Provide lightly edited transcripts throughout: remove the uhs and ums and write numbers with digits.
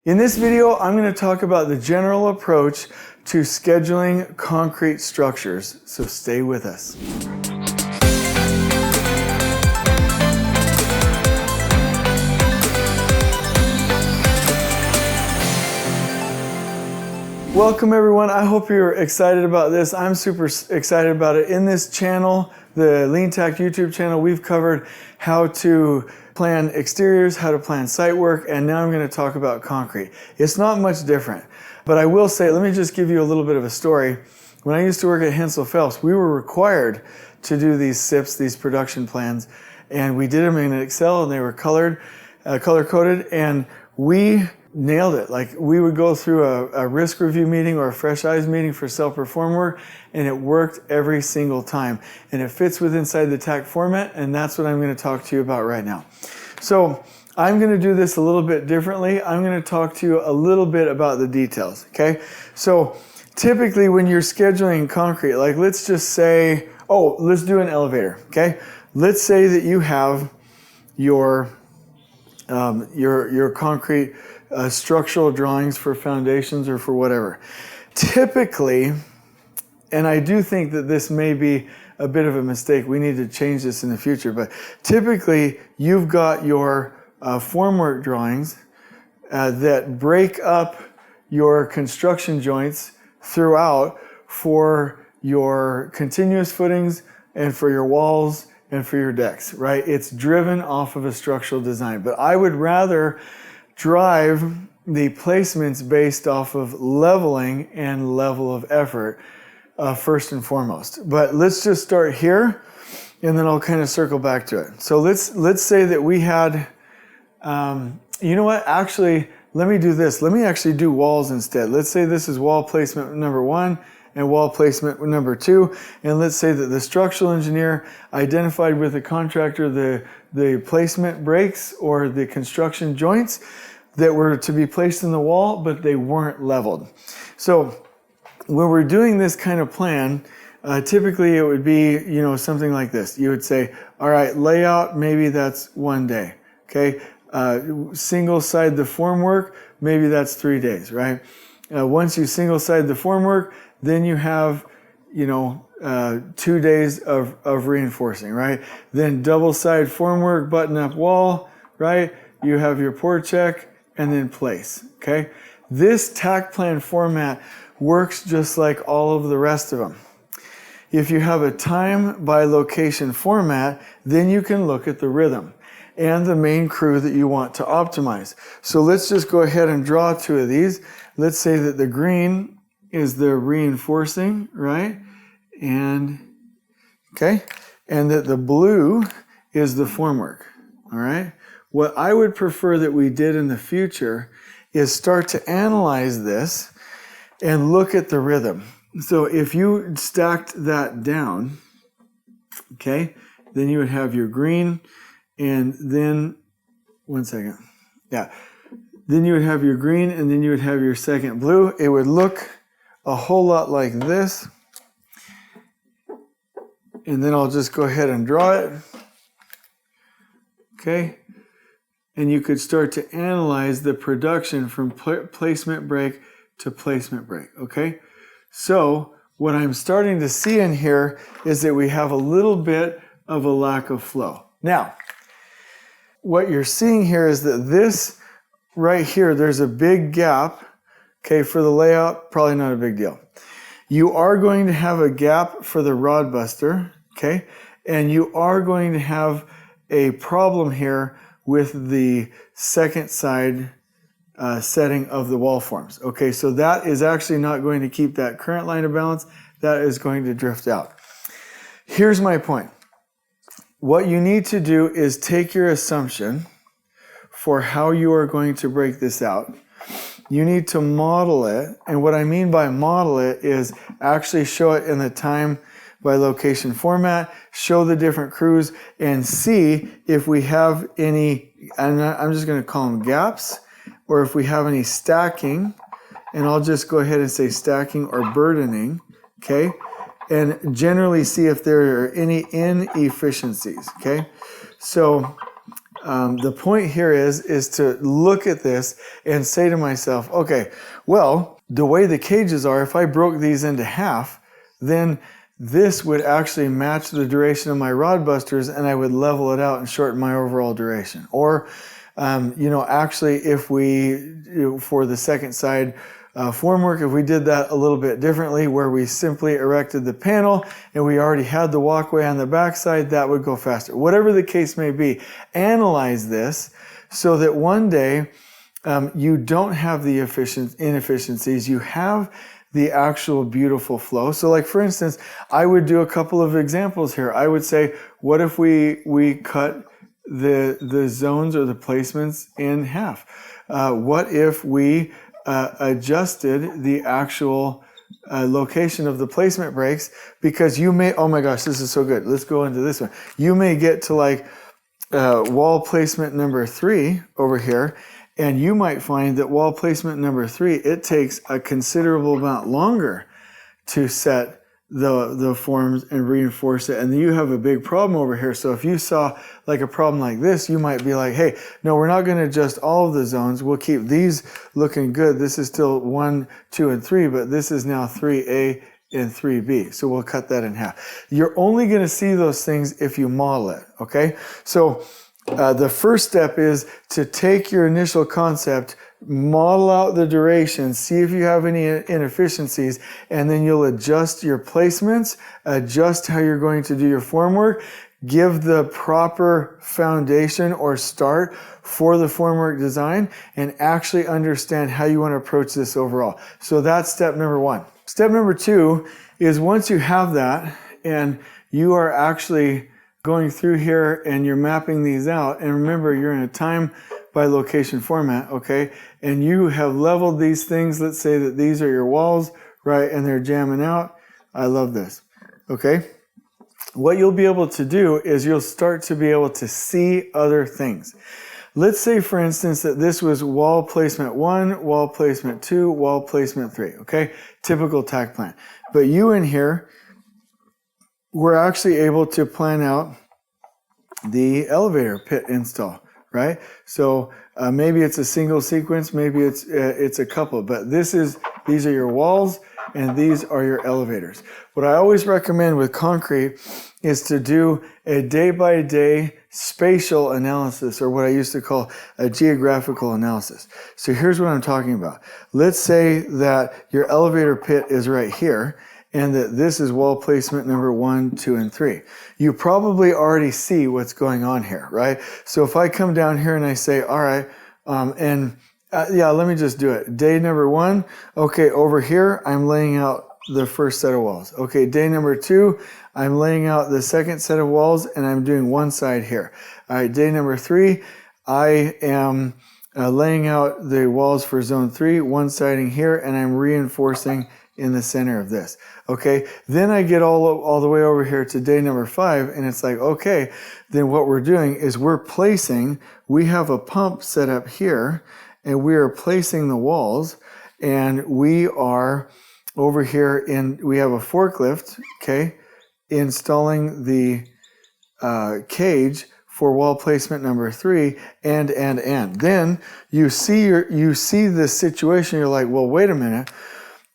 In this video, I'm going to talk about the general approach to scheduling concrete structures, so stay with us. Welcome everyone, I hope you're excited about this. I'm super excited about it. In this channel, the LeanTakt YouTube channel, we've covered how to plan exteriors, how to plan site work, and now I'm going to talk about concrete. It's not much different, but I will say, let me just give you a little bit of a story. When I used to work at Hensel Phelps, we were required to do these SIPs, these production plans, and we did them in Excel, and they were color-coded, and we nailed it. Like, we would go through a risk review meeting or a fresh eyes meeting for self-perform work, and it worked every single time. And it fits inside the takt format, and that's what I'm going to talk to you about right now. So I'm going to do this a little bit differently. I'm going to talk to you a little bit about the details, okay? So typically when you're scheduling concrete, like let's just say, let's do an elevator, okay? Let's say that you have your concrete structural drawings for foundations or for whatever. Typically, and I do think that this may be a bit of a mistake, we need to change this in the future, but typically you've got your formwork drawings that break up your construction joints throughout for your continuous footings and for your walls and for your decks, right? It's driven off of a structural design, but I would rather drive the placements based off of leveling and level of effort first and foremost. But let's just start here, and then I'll kind of circle back to it. So let's say that we had, you know what? Actually, let me do this. Let me actually do walls instead. Let's say this is wall placement number 1 and wall placement number 2, and let's say that the structural engineer identified with the contractor the placement breaks or the construction joints that were to be placed in the wall, but they weren't leveled. So when we're doing this kind of plan, typically it would be, something like this. You would say, all right, layout, maybe that's 1 day, okay? Single side the formwork, maybe that's 3 days, right? Once you single side the formwork, then you have, 2 days of reinforcing, right? Then double side formwork, button up wall, right? You have your pour check, and then place, okay? This takt plan format works just like all of the rest of them. If you have a time by location format, then you can look at the rhythm and the main crew that you want to optimize. So let's just go ahead and draw 2 of these. Let's say that the green is the reinforcing, right? And that the blue is the formwork, all right? What I would prefer that we did in the future is start to analyze this and look at the rhythm. So if you stacked that down, okay, then you would have your green, and then, then you would have your green, and then you would have your second blue. It would look a whole lot like this. And then I'll just go ahead and draw it. Okay. And you could start to analyze the production from placement break to placement break, okay? So what I'm starting to see in here is that we have a little bit of a lack of flow. Now, what you're seeing here is that this right here, there's a big gap, okay, for the layout, probably not a big deal. You are going to have a gap for the rod buster, okay? And you are going to have a problem here with the second side setting of the wall forms. Okay, so that is actually not going to keep that current line of balance. That is going to drift out. Here's my point. What you need to do is take your assumption for how you are going to break this out. You need to model it, and what I mean by model it is actually show it in the time by location format, show the different crews, and see if we have any, I'm just going to call them gaps, or if we have any stacking, and I'll just go ahead and say stacking or burdening, okay? And generally see if there are any inefficiencies, okay? So The point here is to look at this and say to myself, okay, well, the way the cages are, if I broke these into half, then this would actually match the duration of my rod busters, and I would level it out and shorten my overall duration. Or, actually, if we, for the second side formwork, if we did that a little bit differently, where we simply erected the panel and we already had the walkway on the backside, that would go faster. Whatever the case may be, analyze this so that one day you don't have the inefficiencies. You have the actual beautiful flow. So like, for instance, I would do a couple of examples here. I would say, what if we cut the zones or the placements in half? What if we adjusted the actual location of the placement breaks? Because you may, oh my gosh, this is so good. Let's go into this one. You may get to like wall placement number 3 over here, and you might find that wall placement number 3, it takes a considerable amount longer to set the forms and reinforce it. And then you have a big problem over here. So if you saw like a problem like this, you might be like, hey, no, we're not going to adjust all of the zones. We'll keep these looking good. This is still 1, 2, and 3, but this is now 3A and 3B. So we'll cut that in half. You're only going to see those things if you model it, okay? So the first step is to take your initial concept, model out the duration, see if you have any inefficiencies, and then you'll adjust your placements, adjust how you're going to do your formwork, give the proper foundation or start for the formwork design, and actually understand how you want to approach this overall. So that's step number 1. Step number 2 is once you have that and you are actually going through here and you're mapping these out, and remember, you're in a time by location format, okay? And you have leveled these things. Let's say that these are your walls, right? And they're jamming out. I love this, okay? What you'll be able to do is you'll start to be able to see other things. Let's say, for instance, that this was wall placement 1, wall placement 2, wall placement 3, okay? Typical takt plan. But you in here, we're actually able to plan out the elevator pit install, right? So maybe it's a single sequence, maybe it's a couple, but these are your walls and these are your elevators. What I always recommend with concrete is to do a day-by-day spatial analysis, or what I used to call a geographical analysis. So here's what I'm talking about. Let's say that your elevator pit is right here, and that this is wall placement number 1, 2, and 3. You probably already see what's going on here, right? So if I come down here and I say, all right, let me just do it. Day number 1, okay, over here, I'm laying out the first set of walls. Okay, day number 2, I'm laying out the second set of walls, and I'm doing one side here. All right, day number 3, I am laying out the walls for zone 3, one siding here, and I'm reinforcing in the center of this. Okay, then I get all the way over here to day number 5, and it's like, okay, then what we're doing is we have a pump set up here, and we are placing the walls, and we are over here we have a forklift, okay, installing the cage for wall placement number 3, and. Then you see this situation, you're like, well, wait a minute,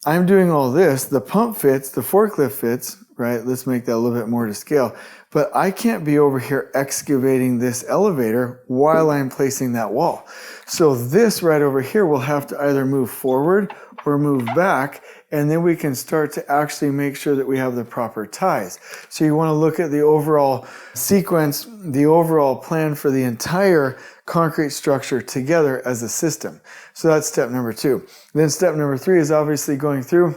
I'm doing all this, the pump fits, the forklift fits, right? Let's make that a little bit more to scale. But I can't be over here excavating this elevator while I'm placing that wall. So this right over here will have to either move forward or move back, and then we can start to actually make sure that we have the proper ties. So you want to look at the overall sequence, the overall plan for the entire concrete structure together as a system. So that's step number 2. Then step number 3 is obviously going through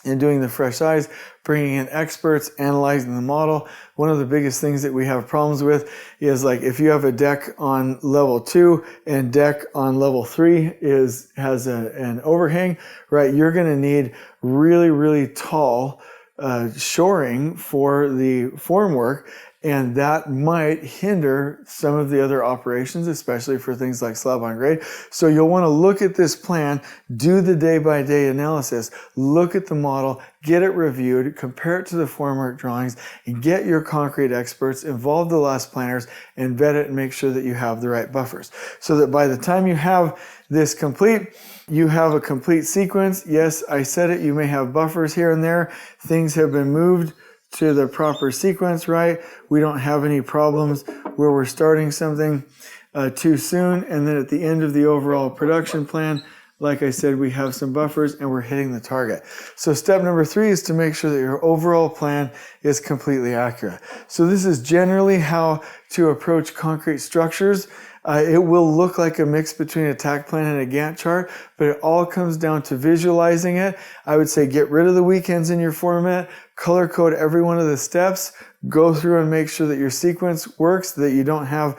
and doing the fresh eyes, bringing in experts, analyzing the model. One of the biggest things that we have problems with is like if you have a deck on level 2 and deck on level 3 has an overhang, right? You're going to need really, really tall shoring for the formwork, and that might hinder some of the other operations, especially for things like slab on grade. So you'll want to look at this plan, do the day-by-day analysis, look at the model, get it reviewed, compare it to the formwork drawings, and get your concrete experts, involve the last planners, and vet it and make sure that you have the right buffers. So that by the time you have this complete, you have a complete sequence. Yes, I said it, you may have buffers here and there. Things have been moved to the proper sequence, right? We don't have any problems where we're starting something too soon, and then at the end of the overall production plan, like I said, we have some buffers and we're hitting the target. So step number 3 is to make sure that your overall plan is completely accurate. So this is generally how to approach concrete structures. It will look like a mix between a takt plan and a Gantt chart, but it all comes down to visualizing it. I would say get rid of the weekends in your format, color code every one of the steps, go through and make sure that your sequence works, that you don't have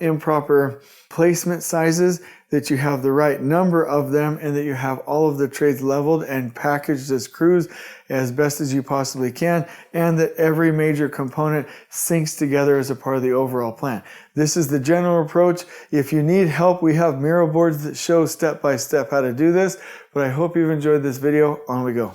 improper placement sizes, that you have the right number of them, and that you have all of the trades leveled and packaged as crews as best as you possibly can, and that every major component syncs together as a part of the overall plan. This is the general approach. If you need help, we have mural boards that show step by step how to do this, but I hope you've enjoyed this video. On we go.